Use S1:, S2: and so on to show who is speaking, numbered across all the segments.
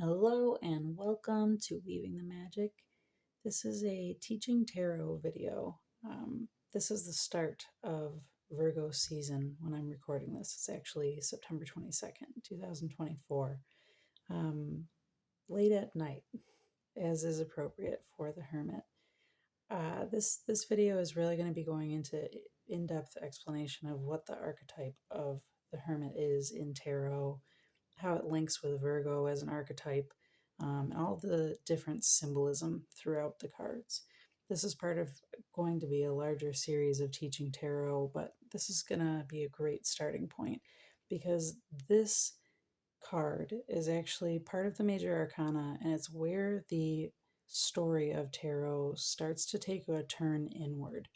S1: Hello and welcome to Weaving the Magic. This is a teaching tarot video. This is the start of Virgo season when I'm recording this. It's actually September 22nd, 2024, late at night, as is appropriate for the Hermit. This video is really going to be going into in-depth explanation of what the archetype of the Hermit is in tarot, how it links with Virgo as an archetype, and all the different symbolism throughout the cards. This is part of going to be a larger series of teaching tarot, but this is going to be a great starting point because this card is actually part of the major arcana, and it's where the story of tarot starts to take a turn inward.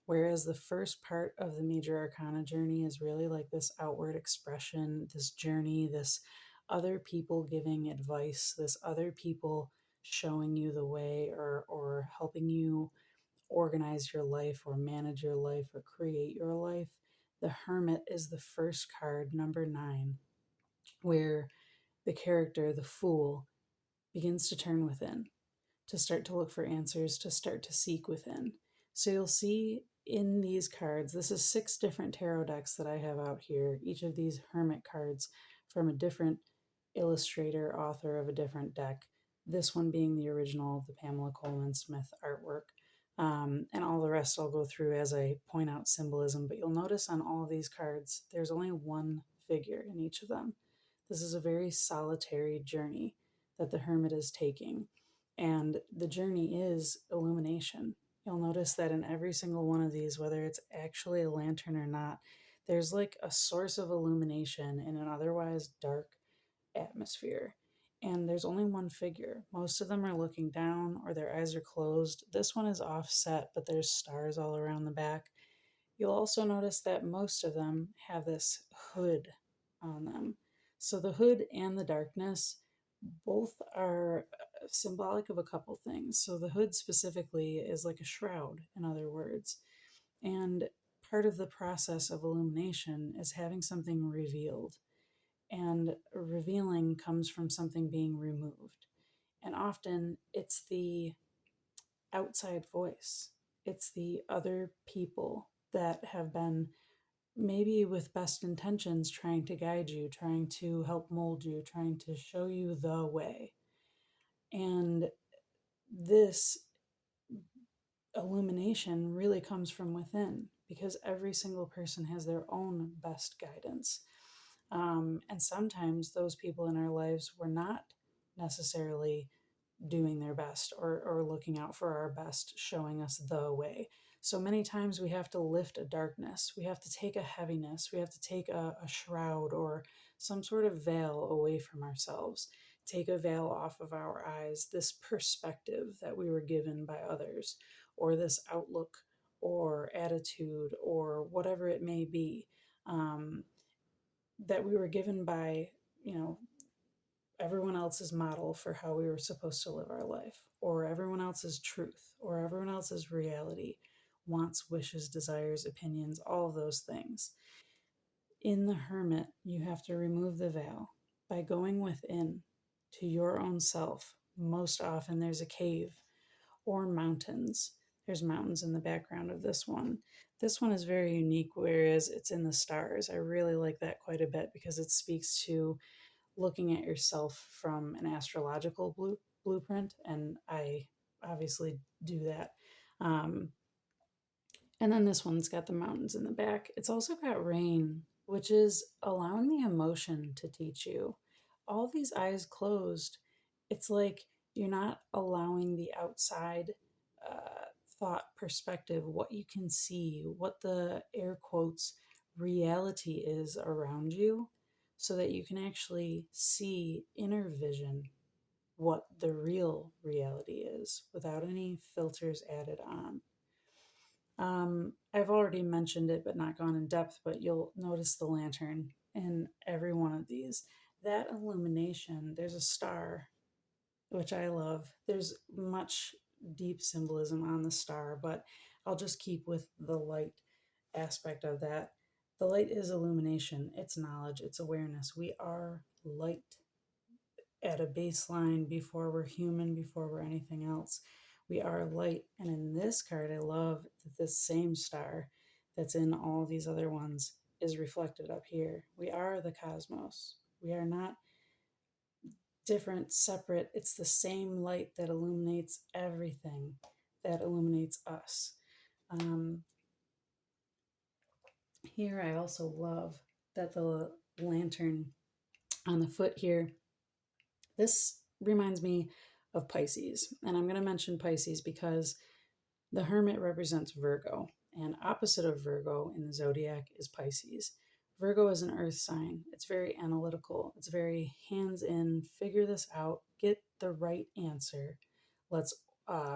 S1: Whereas the first part of the major arcana journey is really like this outward expression, this journey, this other people giving advice, this other people showing you the way or helping you organize your life or manage your life or create your life. The Hermit is the first card, number 9, where the character, the fool, begins to turn within, to start to look for answers, to start to seek within. So you'll see in these cards, this is 6 different tarot decks that I have out here, each of these Hermit cards from a different illustrator, author of a different deck. This one being the original, the Pamela Coleman Smith artwork. And all the rest I'll go through as I point out symbolism. But you'll notice on all of these cards, there's only one figure in each of them. This is a very solitary journey that the Hermit is taking. And the journey is illumination. You'll notice that in every single one of these, whether it's actually a lantern or not, there's like a source of illumination in an otherwise dark atmosphere. And there's only one figure. Most of them are looking down or their eyes are closed. This one is offset, but there's stars all around the back. You'll also notice that most of them have this hood on them. So the hood and the darkness both are symbolic of a couple things. So the hood specifically is like a shroud, in other words. And part of the process of illumination is having something revealed. And revealing comes from something being removed. And often it's the outside voice, it's the other people that have been maybe with best intentions trying to guide you, trying to help mold you, trying to show you the way. And this illumination really comes from within because every single person has their own best guidance. And sometimes those people in our lives were not necessarily doing their best or looking out for our best, showing us the way. So many times we have to lift a darkness, we have to take a heaviness, we have to take a shroud or some sort of veil away from ourselves, take a veil off of our eyes, this perspective that we were given by others, or this outlook or attitude or whatever it may be, that we were given by, you know, everyone else's model for how we were supposed to live our life, or everyone else's truth, or everyone else's reality, wants, wishes, desires, opinions, all of those things. In the Hermit, you have to remove the veil by going within to your own self. Most often, there's a cave or mountains. There's mountains in the background of this one. This one is very unique, whereas it's in the stars. I really like that quite a bit because it speaks to looking at yourself from an astrological blueprint, and I obviously do that. Um, and then this one's got the mountains in the back. It's also got rain, which is allowing the emotion to teach you. All these eyes closed, it's like you're not allowing the outside thought perspective, what you can see, what the air quotes reality is around you, so that you can actually see inner vision what the real reality is without any filters added on. I've already mentioned it, but not gone in depth, but you'll notice the lantern in every one of these. That illumination, there's a star, which I love. There's much deep symbolism on the star, but I'll just keep with the light aspect of that. The light is illumination, it's knowledge, it's awareness. We are light. at a baseline before we're human, before we're anything else. We are light. And in this card, I love that this same star that's in all these other ones is reflected up here. We are the cosmos. We are not different, separate. It's the same light that illuminates everything, that illuminates us. Um, Here, I also love that the lantern on the foot here, this reminds me of Pisces. And I'm going to mention Pisces because the Hermit represents Virgo, and opposite of Virgo in the zodiac is Pisces. Virgo is an earth sign. It's very analytical. It's very hands in, figure this out, get the right answer. Let's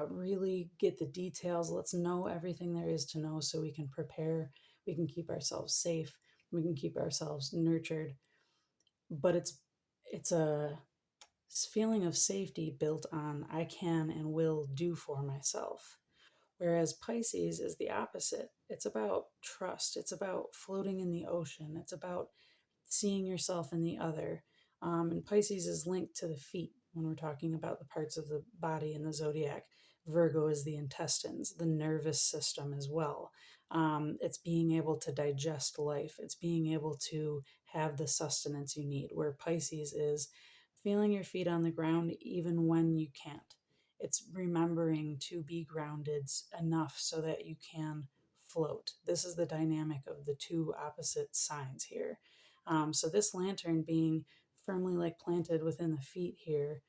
S1: really get the details. Let's know everything there is to know so we can prepare, we can keep ourselves safe, we can keep ourselves nurtured. But it's a feeling of safety built on I can and will do for myself. Whereas Pisces is the opposite. It's about trust. It's about floating in the ocean. It's about seeing yourself in the other. And Pisces is linked to the feet when we're talking about the parts of the body in the zodiac. Virgo is the intestines, the nervous system as well. It's being able to digest life, it's being able to have the sustenance you need, where Pisces is feeling your feet on the ground even when you can't. It's remembering to be grounded enough so that you can float. This is the dynamic of the two opposite signs here. So this lantern being firmly like planted within the feet here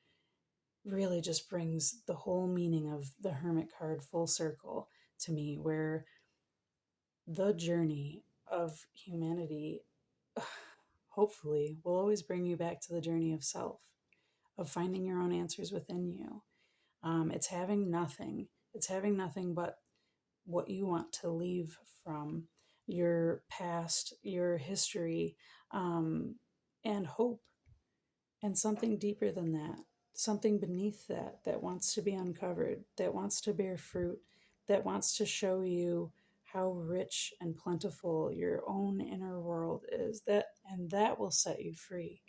S1: really just brings the whole meaning of the Hermit card full circle to me, where the journey of humanity hopefully will always bring you back to the journey of self, of finding your own answers within you. It's having nothing. It's having nothing but what you want to leave from your past, your history, and hope, and something deeper than that, something beneath that, that wants to be uncovered, that wants to bear fruit, that wants to show you how rich and plentiful your own inner world is, that and that will set you free.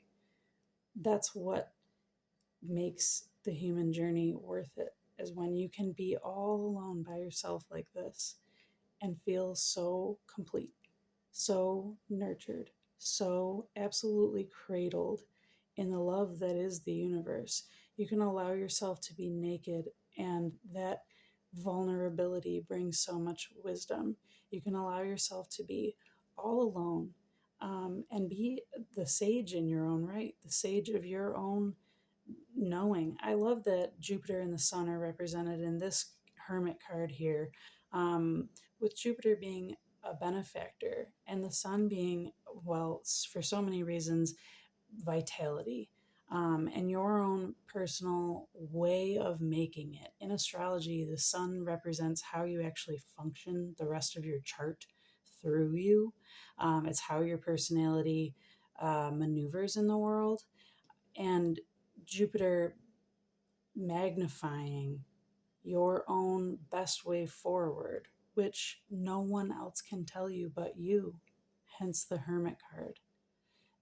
S1: That's what makes the human journey worth it, is when you can be all alone by yourself like this and feel so complete, so nurtured, so absolutely cradled in the love that is the universe. You can allow yourself to be naked, and that vulnerability brings so much wisdom. You can allow yourself to be all alone, and be the sage in your own right, the sage of your own knowing. I love that Jupiter and the Sun are represented in this Hermit card here, with Jupiter being a benefactor and the Sun being, well, for so many reasons, vitality. And your own personal way of making it. In astrology, the Sun represents how you actually function the rest of your chart through you. It's how your personality maneuvers in the world. And Jupiter magnifying your own best way forward, which no one else can tell you but you, hence the Hermit card.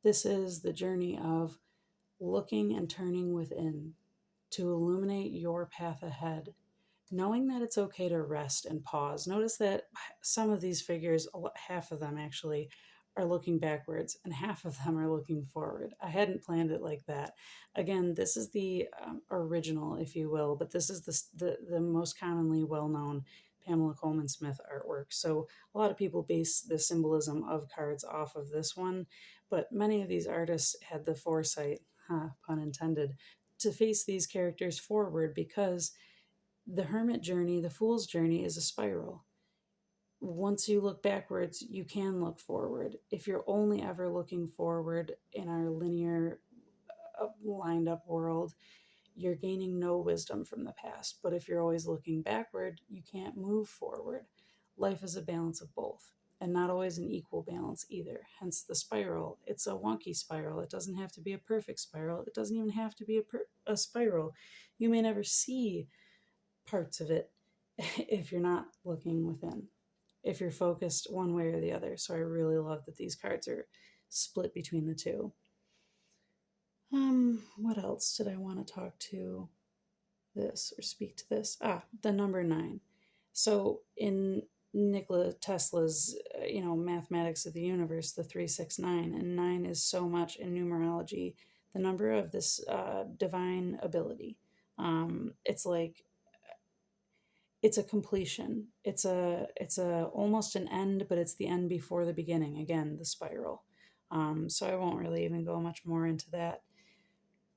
S1: This is the journey of looking and turning within to illuminate your path ahead, knowing that it's okay to rest and pause. Notice that some of these figures, half of them actually, are looking backwards and half of them are looking forward. I hadn't planned it like that. Again, this is the original, if you will, but this is the most commonly well-known Pamela Coleman Smith artwork. So a lot of people base the symbolism of cards off of this one, but many of these artists had the foresight, pun intended, to face these characters forward, because the hermit journey, the fool's journey, is a spiral. Once you look backwards, you can look forward. If you're only ever looking forward in our linear, lined up world, you're gaining no wisdom from the past. But if you're always looking backward, you can't move forward. Life is a balance of both, and not always an equal balance either. Hence the spiral. It's a wonky spiral. It doesn't have to be a perfect spiral. It doesn't even have to be a spiral. You may never see parts of it if you're not looking within, if you're focused one way or the other. So I really love that these cards are split between the two. What else did I want to talk to this or speak to this? The number 9. So in Nikola Tesla's, mathematics of the universe, the 369, and 9 is so much in numerology, the number of this divine ability. It's like it's a completion. It's a almost an end, but it's the end before the beginning. Again, the spiral. So I won't really even go much more into that.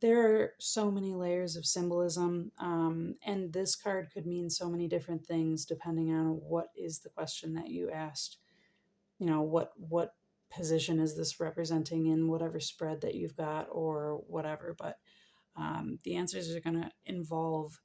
S1: There are so many layers of symbolism, and this card could mean so many different things depending on what is the question that you asked. What position is this representing in whatever spread that you've got or whatever. But the answers are going to involve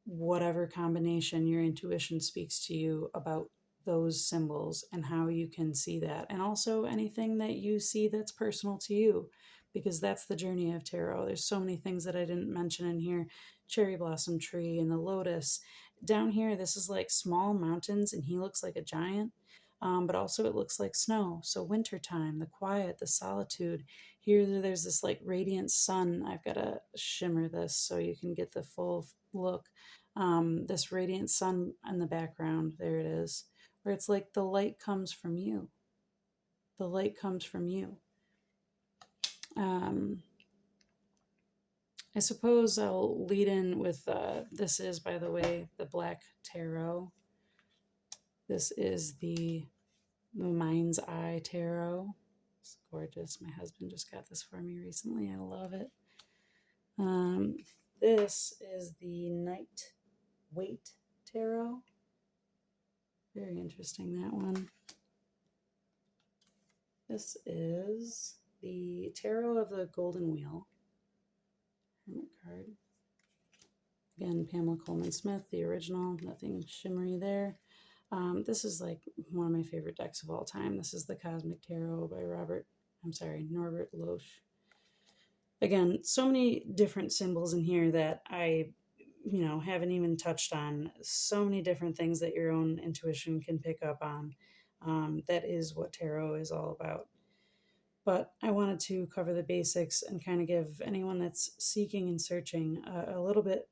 S1: whatever combination your intuition speaks to you about those symbols and how you can see that. And also anything that you see that's personal to you, because that's the journey of tarot. There's so many things that I didn't mention in here: cherry blossom tree and the lotus. Down here, this is like small mountains, and he looks like a giant. But also, it looks like snow. So, wintertime, the quiet, the solitude. Here, there's this like radiant sun. I've got to shimmer this so you can get the full look. This radiant sun in the background. There it is, where it's like the light comes from you. The light comes from you. I suppose I'll lead in with this is, by the way, the Black Tarot. This is the Mind's Eye Tarot. It's gorgeous. My husband just got this for me recently. I love it. This is the Night Wait Tarot. Very interesting, that one. This is the Tarot of the Golden Wheel. Hermit card. Again, Pamela Coleman Smith, the original. Nothing shimmery there. This is like one of my favorite decks of all time. This is the Cosmic Tarot by Norbert Loesch. Again, so many different symbols in here that I haven't even touched on. So many different things that your own intuition can pick up on. That is what tarot is all about. But I wanted to cover the basics and kind of give anyone that's seeking and searching a little bit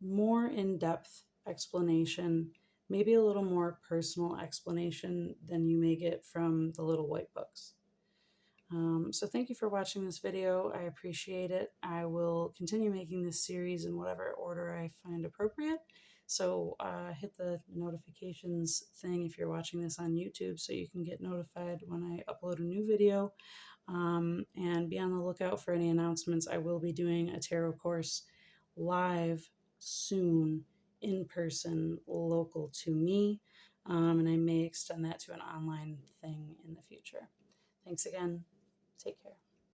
S1: more in-depth explanation, maybe a little more personal explanation than you may get from the little white books. So thank you for watching this video. I appreciate it. I will continue making this series in whatever order I find appropriate. So hit the notifications thing if you're watching this on YouTube so you can get notified when I upload a new video. And be on the lookout for any announcements. I will be doing a tarot course live soon, in person, local to me. And I may extend that to an online thing in the future. Thanks again. Take care.